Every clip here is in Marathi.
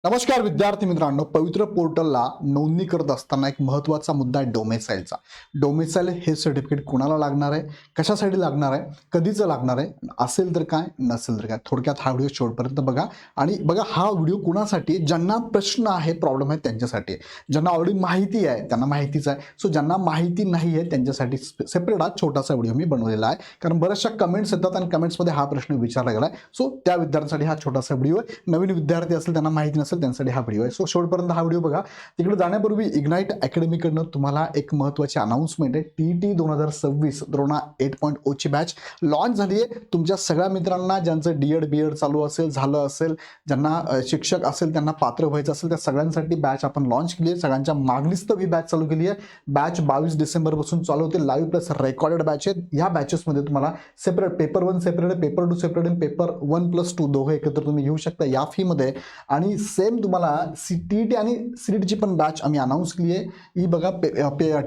नमस्कार विद्यार्थी मित्रांनो, पवित्र पोर्टलला नोंदणी करत असताना एक महत्त्वाचा मुद्दा आहे डोमेसाईलचा. डोमेसाईल हे सर्टिफिकेट कोणाला लागणार आहे, कशासाठी लागणार आहे, कधीचं लागणार आहे, असेल तर काय, नसेल तर काय. थोडक्यात हा व्हिडिओ शेवटपर्यंत बघा. आणि बघा, हा व्हिडिओ कुणासाठी, ज्यांना प्रश्न आहे, प्रॉब्लेम आहे त्यांच्यासाठी. ज्यांना ऑलरेडी माहिती आहे त्यांना माहितीच आहे. सो ज्यांना माहिती नाही आहे त्यांच्यासाठी सेपरेट हा छोटासा व्हिडिओ मी बनवलेला आहे. कारण बऱ्याचशा कमेंट्स येतात आणि कमेंट्समध्ये हा प्रश्न विचारला गेला आहे. सो त्या विद्यार्थ्यांसाठी हा छोटासा व्हिडिओ आहे. नवीन विद्यार्थी असेल, त्यांना माहिती नसेल, त्यांसाठी हा व्हिडिओ आहे. सो शेवटपर्यंत हा व्हिडिओ बघा. तिकडे जाण्यापूर्वी इग्नाइट अकॅडमीकडनं तुम्हाला एक महत्त्वाची अनाउन्समेंट आहे. TET 2026 द्रोणा 8.0 ची बॅच लॉन्च झाली आहे. तुमच्या सगळ्या मित्रांना ज्यांचं DED BED चालू असेल, झालं असेल, ज्यांना शिक्षक असेल, त्यांना पात्र व्हायचं असेल, त्या सगळ्यांसाठी बॅच आपण लॉन्च केली आहे. सगळ्यांच्या मागणीस्तव ही बॅच चालू केली आहे. बॅच 22 डिसेंबरपासून चालू होते. लाईव्ह प्लस रेकॉर्डेड बॅच आहेत. या बॅचेसमध्ये तुम्हाला separate paper 1 separate, paper 2 separate आणि पेपर 1+2 दोघं एकत्र तुम्ही घेऊ शकता या फीमध्ये. आणि सेम तुम्हाला TET आणि CET पण बॅच आम्ही अनाऊन्स केली आहे. ही बघा,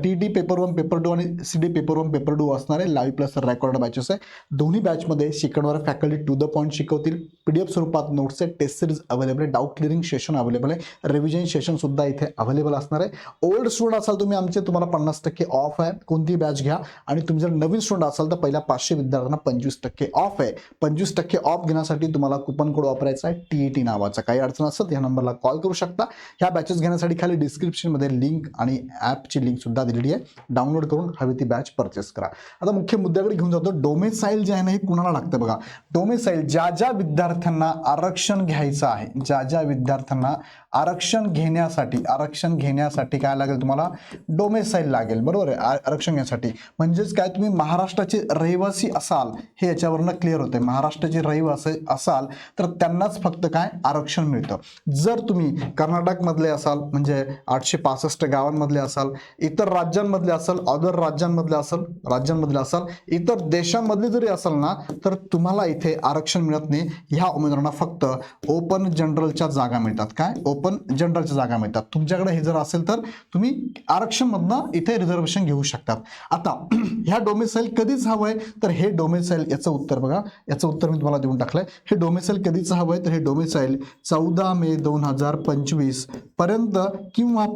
TET पेपर 1 पेपर 2 आणि CET पेपर 1 पेपर 2 असणार आहे. लाईव्ह प्लस रेकॉर्ड बॅचेस आहे. दोन्ही बॅचमध्ये शिकवणारे फॅकल्टी टू द पॉईंट शिकवतील. PDF स्वरूपात नोट्स आहे, टेस्ट सिरीज अवेलेबल आहे, डाऊट क्लिअरिंग सेशन अवेलेबल आहे, रिव्हिजन सेशन सुद्धा इथे अवेलेबल असणार आहे. ओल्ड स्टुडंट असाल तुम्ही आमचे, तुम्हाला 50% ऑफ आहे. कोणती बॅच घ्या. आणि तुम्ही जर नवीन स्टुडंट असाल तर पहिल्या 500 विद्यार्थ्यांना 25% ऑफ आहे. 25% ऑफ घेण्यासाठी तुम्हाला कुपन कोड वापरायचा आहे TET नावाचा. काही अडचण असेल या नंबरला कॉल करू शकता. ह्या बॅचेस घेण्यासाठी खाली डिस्क्रिप्शनमध्ये लिंक आणि ॲपची लिंक सुद्धा दिलेली आहे. डाउनलोड करून हवी ती बॅच परचेस करा. आता मुख्य मुद्द्याकडे घेऊन जातो. डोमेसाईल जे आहे ना, हे कुणाला लागतं बघा. डोमेसाईल ज्या विद्यार्थ्यांना आरक्षण घ्यायचं आहे, ज्या विद्यार्थ्यांना आरक्षण घेण्यासाठी काय लागेल, तुम्हाला डोमेसाईल लागेल. बरोबर आहे. आरक्षण घेण्यासाठी म्हणजेच काय, तुम्ही महाराष्ट्राचे रहिवासी असाल, हे याच्यावरनं क्लिअर होते. महाराष्ट्राचे रहिवासी असाल तर त्यांनाच फक्त काय आरक्षण मिळतं. जर तुम्ही कर्नाटकमधले असाल, म्हणजे 865 गावांमधले असाल, इतर राज्यांमधले असाल, अदर राज्यांमधले असाल, इतर देशांमधले जरी असाल ना, तर तुम्हाला इथे आरक्षण मिळत नाही. ह्या उमेदवारांना फक्त ओपन जनरलच्या जागा मिळतात. काय, ओपन जनरलच्या जागा मिळतात. तुमच्याकडे हे जर असेल तर तुम्ही आरक्षणमधनं इथे रिझर्वेशन घेऊ शकतात. आता ह्या डोमेसाईल कधीच हवंय, तर हे डोमेसाईल, याचं उत्तर बघा, याचं उत्तर मी तुम्हाला देऊन टाकलंय. हे डोमेसाईल कधीच हवंय, तर हे डोमेसाईल 14 मे 2025 पर्यंत किंवा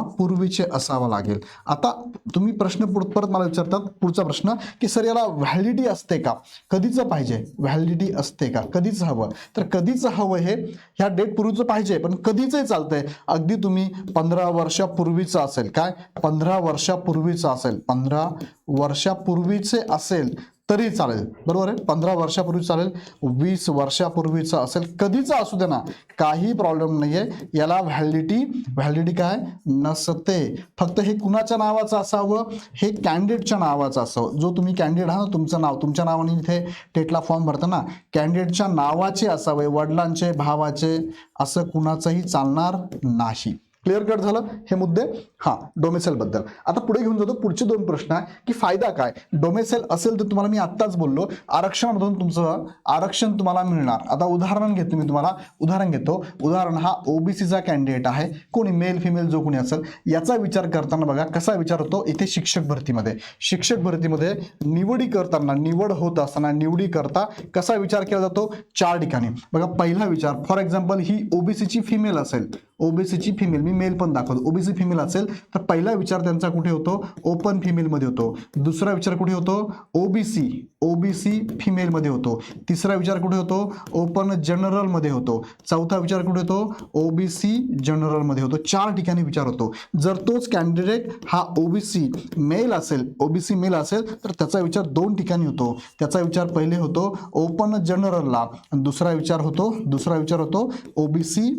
पूर्वीचे असावं लागेल. आता तुम्ही प्रश्न परत मला विचारतात, पुढचा प्रश्न की सर याला व्हॅलिडिटी असते का, कधीचं पाहिजे, व्हॅलिडिटी असते का, कधीच हवं, तर कधीचं हवं हे ह्या डेट पूर्वीचं पाहिजे, पण कधीचंही चालतंय. अगदी तुम्ही 15 वर्षापूर्वीचं असेल, काय 15 वर्षापूर्वीचं असेल, 15 वर्षापूर्वीचे असेल तरी चालेल. बरोबर आहे. 15 वर्षापूर्वी चालेल, 20 वर्षापूर्वीचं असेल, कधीचं असू दे ना, काही प्रॉब्लेम नाही आहे. याला व्हॅलिडिटी काय नसते. फक्त हे कुणाच्या नावाचं असावं, हे कॅन्डिडेटच्या नावाचं असावं. जो तुम्ही कॅन्डिडेट हा, तुमचं नाव, तुमच्या नावाने इथे टेटला फॉर्म भरताना कॅन्डिडेटच्या नावाचे असावे, वडिलांचे, भावाचे, असं कुणाचंही चालणार नाही. क्लिअर कट झालं हे मुद्दे. हा, डोमेसाईल बद्दल. आता पुढे घेऊन जातो. पुढचे 2 प्रश्न आहे की फायदा काय. डोमेसाईल असेल तर तुम्हाला मी आत्ताच बोललो, आरक्षणामधून तुमचं आरक्षण तुम्हाला मिळणार. आता उदाहरण घेतो मी, तुम्हाला उदाहरण घेतो. उदाहरण, हा OBCचा कॅन्डिडेट आहे, कोणी मेल फिमेल जो कोणी असेल, याचा विचार करताना बघा कसा विचार होतो. इथे शिक्षक भरतीमध्ये निवड होत असताना निवडी करता कसा विचार केला जातो, 4 ठिकाणी. बघा, पहिला विचार, फॉर एक्झाम्पल ही OBCची फिमेल असेल, OBCची फिमेल, मी मेल पण दाखवतो, OBC फिमेल असेल तर पहिला विचार त्यांचा कुठे होतो, ओपन फिमेल मध्ये होतो. दुसरा विचार कुठे होतो, OBC फिमेल मध्ये होतो. तिसरा विचार कुठे होतो, ओपन जनरल मध्ये होतो. चौथा विचार कुठे होतो, OBC जनरल मध्ये होतो. 4 ठिकाणी विचार होतो. जर तोच कॅन्डिडेट हा OBC मेल असेल तर त्याचा विचार 2 ठिकाणी होतो. त्याचा विचार पहिले होतो ओपन जनरलला, दुसरा विचार होतो OBC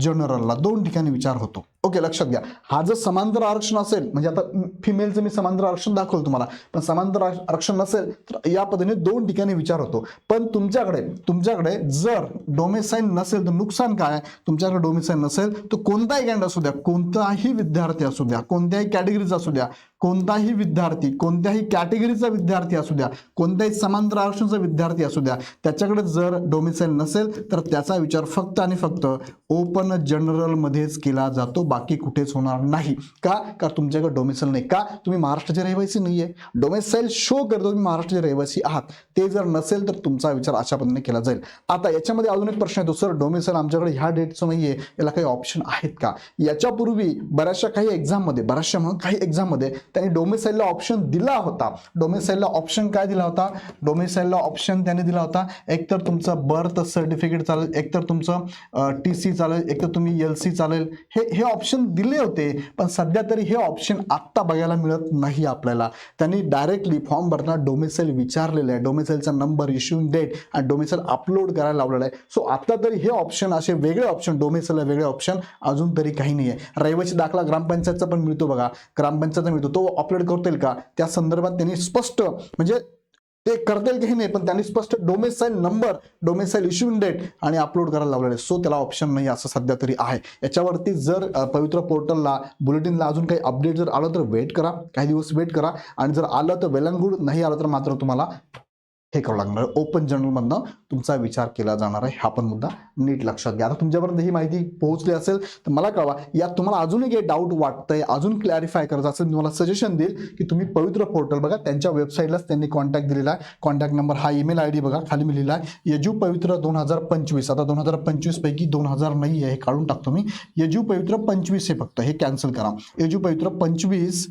जनरलला. 2 ठिकाणी विचार होतो. ओके, लक्षात घ्या. हा जर समांतर आरक्षण असेल, म्हणजे आता फिमेलचं मी समांतर आरक्षण दाखवलं तुम्हाला, पण समांतर आरक्षण नसेल तर या पद्धतीने 2 ठिकाणी विचार होतो. पण तुमच्याकडे जर डोमेसाईल नसेल तर नुकसान काय, तुमच्याकडे डोमेसाईल नसेल तर कोणताही कॅन्डिडेट असू द्या, कोणताही विद्यार्थी असू द्या, कोणत्याही कॅटेगरीचा असू द्या, कोणताही विद्यार्थी, कोणत्याही कॅटेगरीचा विद्यार्थी असू द्या, कोणत्याही समांतर आरक्षणाचा विद्यार्थी असू द्या, त्याच्याकडे जर डोमेसाईल नसेल तर त्याचा विचार फक्त आणि फक्त ओपन जनरल मध्येच केला जातो. बाकी कुठेच होणार नाही. का तुमच्याकडे डोमेसाईल नाही. का तुम्ही महाराष्ट्राचे रहिवासी नाही आहे. डोमेसाईल शो करतो तुम्ही महाराष्ट्राचे रहिवासी आहात. ते जर नसेल तर तुमचा विचार अशा पद्धतीने केला जाईल. आता याच्यामध्ये अजून एक प्रश्न येतो, सर डोमेसाईल आमच्याकडे ह्या डेटचं नाही आहे, याला काही ऑप्शन आहेत का? याच्यापूर्वी काही एक्झाममध्ये त्यांनी डोमेसाईलला ऑप्शन दिला होता. डोमेसाईलला ऑप्शन काय दिला होता? डोमेसाईलला ऑप्शन त्याने दिला होता, एकतर तुमचं बर्थ सर्टिफिकेट चालेल, एकतर तुमचं TC चालेल, एकतर तुम्ही LC चालेल. हे ऑप्शन दिले होते. पण सध्या तरी हे ऑप्शन आत्ता बघायला मिळत नाही आपल्याला. त्यांनी डायरेक्टली फॉर्म भरताना डोमेसाईल विचारलेलं आहे, डोमेसाईलचा नंबर, इश्यूइंग डेट आणि डोमेसाईल अपलोड करायला लावलेला आहे. सो आता तरी हे ऑप्शन, असे वेगळे ऑप्शन, डोमेसाईलला वेगळे ऑप्शन अजून तरी काही नाही आहे. रहिवासी दाखला ग्रामपंचायतचा पण मिळतो बघा, ग्रामपंचायतचा मिळतो, तो अपलोड करता येईल का? त्या संदर्भात त्यांनी स्पष्ट, म्हणजे ते करता येईल काही नाही, पण त्यांनी स्पष्ट domicile number, domicile issuing date आणि अपलोड करायला लावलेलं आहे. सो त्याला ऑप्शन नाही असं सध्या तरी आहे. याच्यावरती जर पवित्र पोर्टलला, बुलेटिनला अजून काही अपडेट जर आलं तर वेट करा, काही दिवस वेट करा. आणि जर आलं तर वेल अँड गुड, नाही आलं तर मात्र तुम्हाला हे करावं लागणार आहे, ओपन जर्नलमधनं तुमचा विचार केला जाणार आहे. हा पण मुद्दा नीट लक्षात घ्या. आता तुमच्यापर्यंत ही माहिती पोहोचली असेल तर मला कळवा. यात तुम्हाला अजूनही काही डाऊट वाटतंय, अजून क्लॅरिफाय करायचं असेल, तुम्हाला सजेशन देईल की तुम्ही पवित्र पोर्टल बघा, त्यांच्या वेबसाईटलाच त्यांनी कॉन्टॅक्ट दिलेला आहे. कॉन्टॅक्ट नंबर, हा ईमेल ID बघा, खाली मी लिहिला आहे यजुपवित्र 2025. आता 2025 पैकी 2000 नाही आहे, हे काढून टाकतो मी. यजुपवित्र 25 हे फक्त, हे कॅन्सल करा. यजुपवित्र 25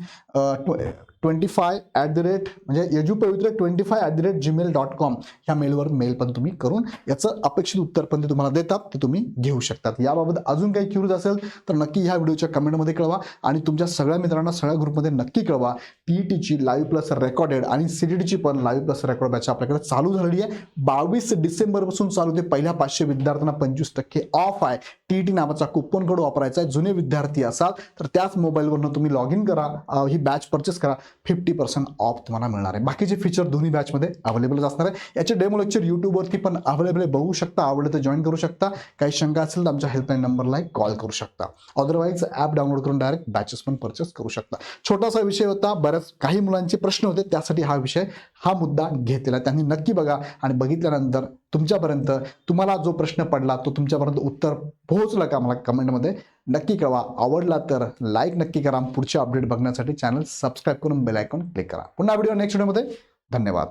25 म्हणजे yujupavitra25@gmail.com ह्या मेलवर मेल पण तुम्ही करून याचं अपेक्षित उत्तर पण ते तुम्हाला देतात, ते तुम्ही घेऊ शकतात. याबाबत अजून काही क्युरियस असेल तर नक्की ह्या व्हिडिओच्या कमेंटमध्ये कळवा आणि तुमच्या सगळ्या मित्रांना सगळ्या ग्रुपमध्ये नक्की कळवा. TETची लाईव्ह प्लस रेकॉर्डेड आणि CTTची पण लाईव्ह प्लस रेकॉर्ड बॅच आपल्याकडे चालू झालेली आहे. 22 डिसेंबरपासून चालू होते. पहिल्या 500 विद्यार्थ्यांना 25% ऑफ आहे. TET नावाचा कुपन कोड वापरायचा आहे. जुने विद्यार्थी असाल तर त्याच मोबाईलवरनं तुम्ही लॉग इन करा, ही बॅच परचेस करा, 50% ऑफ तुम्हाला मिळणार आहे. बाकीचे फीचर दोन्ही बॅचमध्ये अवेलेबल असणार आहे. याचे डेमो लेक्चर यूट्यूबवरती पण अवेलेबल बघू शकता, आवडलं तर जॉईन करू शकता. काही शंका असेल तर आमच्या हेल्पलाईन नंबरला कॉल करू शकता. अदरवाईज ॲप डाउनलोड करून डायरेक्ट बॅचेस पण परचेस करू शकता. छोटासा विषय होता, बऱ्याच काही मुलांचे प्रश्न होते, त्यासाठी हा मुद्दा घेतलेला. त्यांनी नक्की बघा आणि बघितल्यानंतर तुमच्यापर्यंत, तुम्हाला जो प्रश्न पडला तो तुमच्यापर्यंत उत्तर पोहोचलं का मला कमेंटमध्ये नक्की कळवा. आवडला तर लाईक नक्की करा. पुढचे अपडेट बघण्यासाठी चॅनल सबस्क्राईब करून बेल आयकॉन क्लिक करा. पुन्हा व्हिडिओ नेक्स्ट व्हिडिओमध्ये. धन्यवाद.